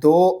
2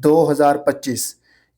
2025।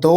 2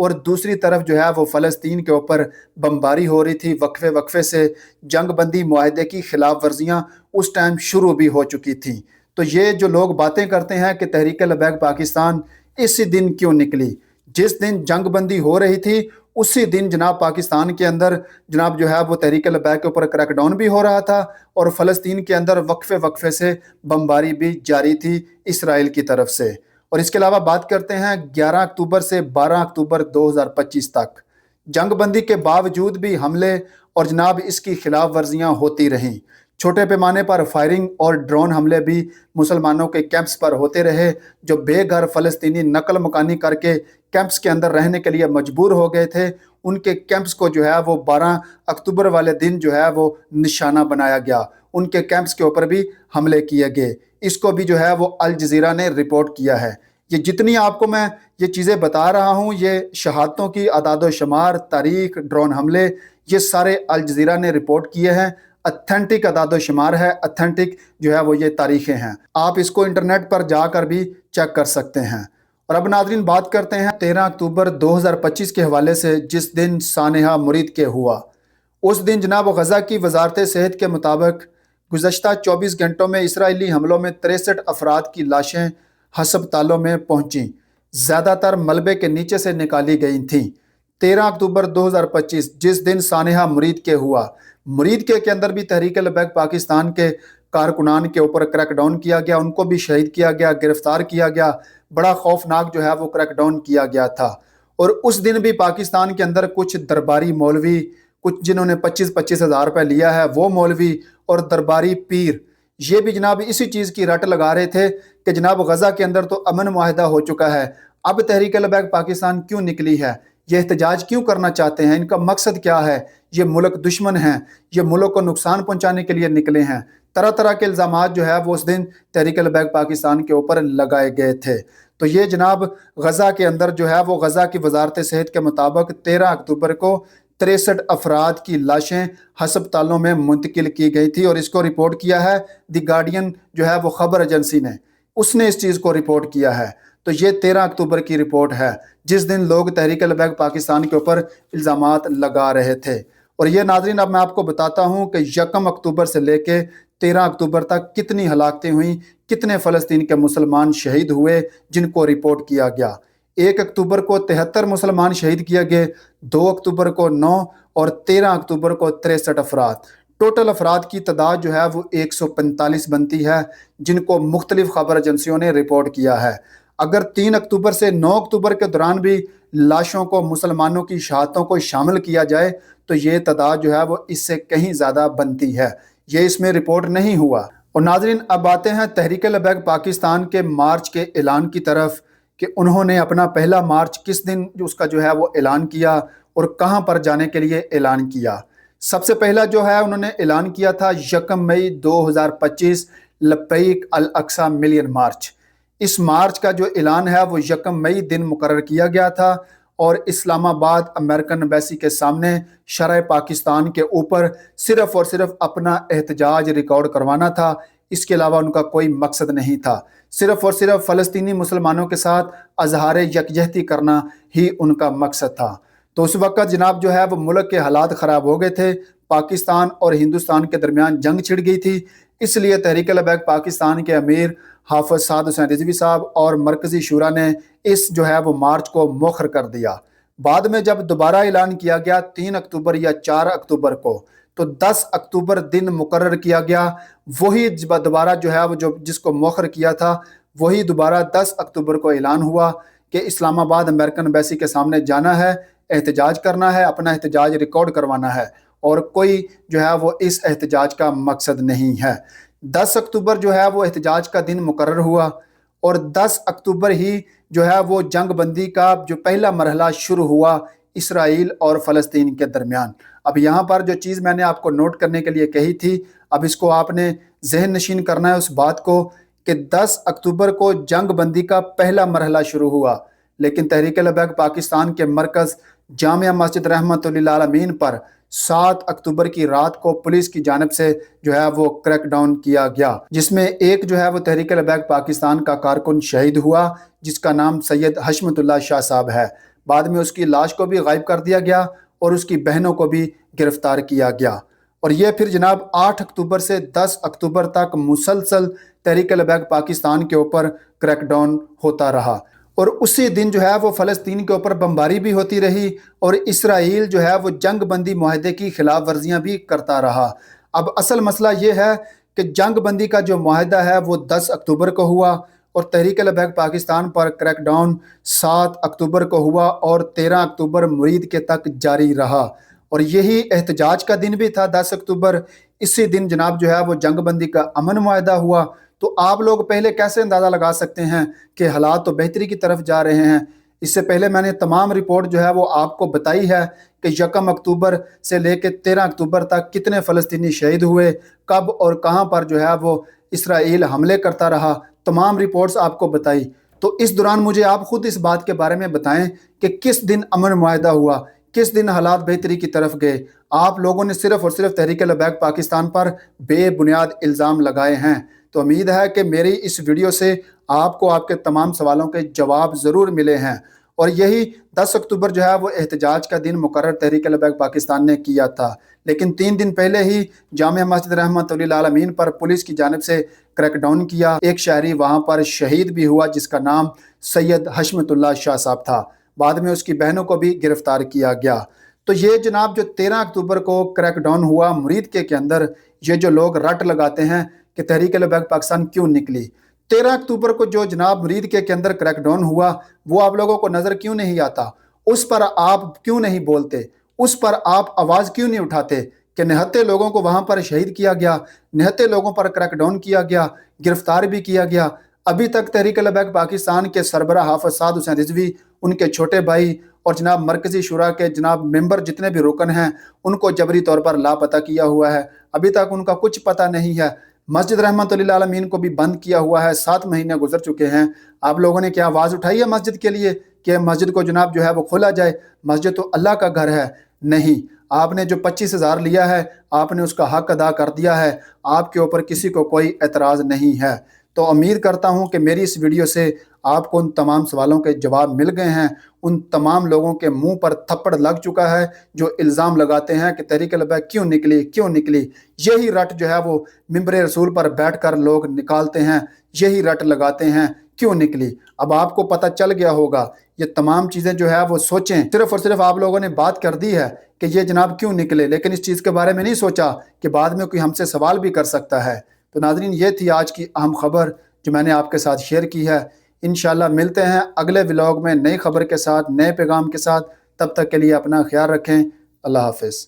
اور دوسری طرف جو ہے وہ فلسطین کے اوپر بمباری ہو رہی تھی وقفے وقفے سے۔ جنگ بندی معاہدے کی خلاف ورزیاں اس ٹائم شروع بھی ہو چکی تھیں۔ تو یہ جو لوگ باتیں کرتے ہیں کہ تحریک لبیک پاکستان اسی دن کیوں نکلی، جس دن جنگ بندی ہو رہی تھی اسی دن جناب پاکستان کے اندر جناب جو ہے وہ تحریک لبیک کے اوپر کریک ڈاؤن بھی ہو رہا تھا، اور فلسطین کے اندر وقفے وقفے سے بمباری بھی جاری تھی اسرائیل کی طرف سے۔ اور اس کے علاوہ بات کرتے ہیں 11 اکتوبر سے 12 اکتوبر 2025 تک جنگ بندی کے باوجود بھی حملے اور جناب اس کی خلاف ورزیاں ہوتی رہیں۔ چھوٹے پیمانے پر فائرنگ اور ڈرون حملے بھی مسلمانوں کے کیمپس پر ہوتے رہے۔ جو بے گھر فلسطینی نقل مکانی کر کے کیمپس کے اندر رہنے کے لیے مجبور ہو گئے تھے، ان کے کیمپس کو جو ہے وہ 12 اکتوبر والے دن جو ہے وہ نشانہ بنایا گیا، ان کے کیمپس کے اوپر بھی حملے کیے گئے۔ اس کو بھی جو ہے وہ الجزیرہ نے رپورٹ کیا ہے۔ یہ جتنی آپ کو میں یہ چیزیں بتا رہا ہوں، یہ شہادتوں کی اعداد و شمار، تاریخ، ڈرون حملے، یہ سارے الجزیرہ نے رپورٹ کیے ہیں۔ اتھینٹک اعداد و شمار ہے، اتھینٹک جو ہے وہ یہ تاریخیں ہیں، آپ اس کو انٹرنیٹ پر جا کر بھی چیک کر سکتے ہیں۔ اور اب ناظرین بات کرتے ہیں 13 اکتوبر 2025 کے حوالے سے، جس دن سانحہ مرید کے ہوا۔ اس دن جناب غزہ کی وزارت صحت کے مطابق گزشتہ 24 گھنٹوں میں اسرائیلی حملوں میں 63 افراد کی لاشیں ہسپتالوں میں پہنچیں، زیادہ تر ملبے کے نیچے سے نکالی گئی تھیں۔ 13 اکتوبر 2025 جس دن سانحہ مرید کے ہوا، مرید کے اندر بھی تحریک لبیک پاکستان کے کارکنان کے اوپر کریک ڈاؤن کیا گیا، ان کو بھی شہید کیا گیا، گرفتار کیا گیا، بڑا خوفناک جو ہے وہ کریک ڈاؤن کیا گیا تھا۔ اور اس دن بھی پاکستان کے اندر کچھ درباری مولوی، کچھ جنہوں نے 25 ہزار روپے لیا ہے وہ مولوی اور درباری پیر، یہ بھی جناب اسی چیز کی رٹ لگا رہے تھے کہ جناب غزہ کے اندر تو امن معاہدہ ہو چکا ہے، اب تحریک لبیک پاکستان کیوں نکلی ہے، یہ احتجاج کیوں کرنا چاہتے ہیں، ان کا مقصد کیا ہے، یہ ملک دشمن ہیں، یہ ملک کو نقصان پہنچانے کے لیے نکلے ہیں۔ طرح طرح کے الزامات جو ہے وہ اس دن تحریک لبیک پاکستان کے اوپر لگائے گئے تھے۔ تو یہ جناب غزہ کے اندر جو ہے وہ غزہ کی وزارت صحت کے مطابق 13 اکتوبر کو 63 افراد کی لاشیں ہسپتالوں میں منتقل کی گئی تھی، اور اس کو رپورٹ کیا ہے دی گارڈین جو ہے وہ خبر ایجنسی نے، اس نے اس چیز کو رپورٹ کیا ہے۔ تو یہ 13 اکتوبر کی رپورٹ ہے، جس دن لوگ تحریک لبیک پاکستان کے اوپر الزامات لگا رہے تھے۔ اور یہ ناظرین اب میں آپ کو بتاتا ہوں کہ 1 اکتوبر سے لے کے 13 اکتوبر تک کتنی ہلاکتیں ہوئیں، کتنے فلسطین کے مسلمان شہید ہوئے جن کو رپورٹ کیا گیا۔ 1 اکتوبر کو 73 مسلمان شہید کیے گئے، 2 اکتوبر کو 9 اور 13 اکتوبر کو 63 افراد۔ ٹوٹل افراد کی تعداد جو ہے وہ 145 بنتی ہے، جن کو مختلف خبر ایجنسیوں نے رپورٹ کیا ہے۔ اگر 3 اکتوبر سے 9 اکتوبر کے دوران بھی لاشوں کو، مسلمانوں کی شہادتوں کو شامل کیا جائے تو یہ تعداد جو ہے وہ اس سے کہیں زیادہ بنتی ہے، یہ اس میں رپورٹ نہیں ہوا۔ اور ناظرین اب آتے ہیں تحریک لبیک پاکستان کے مارچ کے اعلان کی طرف، کہ انہوں نے اپنا پہلا مارچ کس دن اس کا جو ہے وہ اعلان کیا اور کہاں پر جانے کے لیے اعلان کیا۔ سب سے پہلا جو ہے انہوں نے اعلان کیا تھا 1 مئی 2025 لبیک الاقصی ملین مارچ۔ اس مارچ کا جو اعلان ہے وہ 1 مئی دن مقرر کیا گیا تھا، اور اسلام آباد امریکن ایمبیسی کے سامنے شرع پاکستان کے اوپر صرف اور صرف اپنا احتجاج ریکارڈ کروانا تھا، اس کے علاوہ ان کا کوئی مقصد نہیں تھا۔ صرف اور صرف فلسطینی مسلمانوں کے ساتھ اظہار یکجہتی کرنا ہی ان کا مقصد تھا۔ تو اس وقت جناب جو ہے وہ ملک کے حالات خراب ہو گئے تھے، پاکستان اور ہندوستان کے درمیان جنگ چھڑ گئی تھی، اس لیے تحریک لبیک پاکستان کے امیر حافظ سعد حسین رضوی صاحب اور مرکزی شورا نے اس جو ہے وہ مارچ کو مؤخر کر دیا۔ بعد میں جب دوبارہ اعلان کیا گیا 3 اکتوبر یا 4 اکتوبر کو، تو 10 اکتوبر دن مقرر کیا گیا، وہی دوبارہ جو ہے وہ جس کو مؤخر کیا تھا وہی دوبارہ 10 اکتوبر کو اعلان ہوا کہ اسلام آباد امریکن ایمبیسی کے سامنے جانا ہے، احتجاج کرنا ہے، اپنا احتجاج ریکارڈ کروانا ہے، اور کوئی جو ہے وہ اس احتجاج کا مقصد نہیں ہے۔ 10 اکتوبر جو ہے وہ احتجاج کا دن مقرر ہوا، اور 10 اکتوبر ہی جو ہے وہ جنگ بندی کا جو پہلا مرحلہ شروع ہوا اسرائیل اور فلسطین کے درمیان۔ اب یہاں پر جو چیز میں نے آپ کو نوٹ کرنے کے لیے کہی تھی، اب اس کو آپ نے ذہن نشین کرنا ہے اس بات کو کہ 10 اکتوبر کو جنگ بندی کا پہلا مرحلہ شروع ہوا، لیکن تحریک لبیک پاکستان کے مرکز جامعہ مسجد رحمت للعالمین پر 7 اکتوبر کی رات کو پولیس کی جانب سے جو ہے وہ کریک ڈاؤن کیا گیا، جس میں ایک جو ہے وہ تحریک لبیک پاکستان کا کارکن شہید ہوا، جس کا نام سید حشمت اللہ شاہ صاحب ہے۔ بعد میں اس کی لاش کو بھی غائب کر دیا گیا اور اس کی بہنوں کو بھی گرفتار کیا گیا۔ اور یہ پھر جناب 8 اکتوبر سے 10 اکتوبر تک مسلسل تحریک لبیک پاکستان کے اوپر کریک ڈاؤن ہوتا رہا، اور اسی دن جو ہے وہ فلسطین کے اوپر بمباری بھی ہوتی رہی، اور اسرائیل جو ہے وہ جنگ بندی معاہدے کی خلاف ورزیاں بھی کرتا رہا۔ اب اصل مسئلہ یہ ہے کہ جنگ بندی کا جو معاہدہ ہے وہ 10 اکتوبر کو ہوا، اور تحریک لبیک پاکستان پر کریک ڈاؤن 7 اکتوبر کو ہوا اور 13 اکتوبر مرید کے تک جاری رہا۔ اور یہی احتجاج کا دن بھی تھا 10 اکتوبر، اسی دن جناب جو ہے وہ جنگ بندی کا امن معاہدہ ہوا۔ تو آپ لوگ پہلے کیسے اندازہ لگا سکتے ہیں کہ حالات تو بہتری کی طرف جا رہے ہیں؟ اس سے پہلے میں نے تمام رپورٹ جو ہے وہ آپ کو بتائی ہے کہ 1 اکتوبر سے لے کے 13 اکتوبر تک کتنے فلسطینی شہید ہوئے، کب اور کہاں پر جو ہے وہ اسرائیل حملے کرتا رہا، تمام رپورٹس آپ کو بتائی۔ تو اس دوران مجھے آپ خود اس بات کے بارے میں بتائیں کہ کس دن امن معاہدہ ہوا، کس دن حالات بہتری کی طرف گئے؟ آپ لوگوں نے صرف اور صرف تحریک لبیک پاکستان پر بے بنیاد الزام لگائے ہیں۔ تو امید ہے کہ میری اس ویڈیو سے آپ کو آپ کے تمام سوالوں کے جواب ضرور ملے ہیں۔ اور یہی 10 اکتوبر جو ہے وہ احتجاج کا دن مقرر تحریک لبیک پاکستان نے کیا تھا، لیکن 3 دن پہلے ہی جامع مسجد رحمت للعالمین پر پولیس کی جانب سے کریک ڈاؤن کیا، ایک شہری وہاں پر شہید بھی ہوا جس کا نام سید حشمت اللہ شاہ صاحب تھا، بعد میں اس کی بہنوں کو بھی گرفتار کیا گیا۔ تو یہ جناب جو 13 اکتوبر کو کریک ڈاؤن ہوا مرید کے اندر، یہ جو لوگ رٹ لگاتے ہیں کہ تحریک لبیک پاکستان کیوں نکلی، 13 اکتوبر کو جو جناب مرید کے اندر کریک ڈاؤن ہوا وہ آپ لوگوں کو نظر کیوں نہیں آتا؟ اس پر آپ کیوں نہیں بولتے؟ اس پر آپ آواز کیوں نہیں اٹھاتے کہ نہتے لوگوں کو وہاں پر شہید کیا گیا، نہتے لوگوں پر کریک ڈاؤن کیا گیا، گرفتار بھی کیا گیا؟ ابھی تک تحریک لبیک پاکستان کے سربراہ حافظ سعد حسین رضوی، ان کے چھوٹے بھائی اور جناب مرکزی شورا کے جناب ممبر جتنے بھی رکن ہیں ان کو جبری طور پر لاپتہ کیا ہوا ہے، ابھی تک ان کا کچھ پتہ نہیں ہے۔ مسجد رحمت للعالمین کو بھی بند کیا ہوا ہے، 7 مہینے گزر چکے ہیں۔ آپ لوگوں نے کیا آواز اٹھائی ہے مسجد کے لیے کہ مسجد کو جناب جو ہے وہ کھولا جائے؟ مسجد تو اللہ کا گھر ہے۔ نہیں، آپ نے جو 25,000 لیا ہے آپ نے اس کا حق ادا کر دیا ہے، آپ کے اوپر کسی کو کوئی اعتراض نہیں ہے۔ تو امید کرتا ہوں کہ میری اس ویڈیو سے آپ کو ان تمام سوالوں کے جواب مل گئے ہیں، ان تمام لوگوں کے منہ پر تھپڑ لگ چکا ہے جو الزام لگاتے ہیں کہ تحریک لبیک کیوں نکلی۔ یہی رٹ جو ہے وہ ممبر رسول پر بیٹھ کر لوگ نکالتے ہیں، یہی رٹ لگاتے ہیں کیوں نکلی۔ اب آپ کو پتہ چل گیا ہوگا، یہ تمام چیزیں جو ہے وہ سوچیں، صرف اور صرف آپ لوگوں نے بات کر دی ہے کہ یہ جناب کیوں نکلے، لیکن اس چیز کے بارے میں نہیں سوچا کہ بعد میں کوئی ہم سے سوال بھی کر سکتا ہے۔ تو ناظرین، یہ تھی آج کی اہم خبر جو میں نے آپ کے ساتھ شیئر کی ہے۔ انشاءاللہ ملتے ہیں اگلے ولاگ میں نئی خبر کے ساتھ، نئے پیغام کے ساتھ۔ تب تک کے لیے اپنا خیال رکھیں۔ اللہ حافظ۔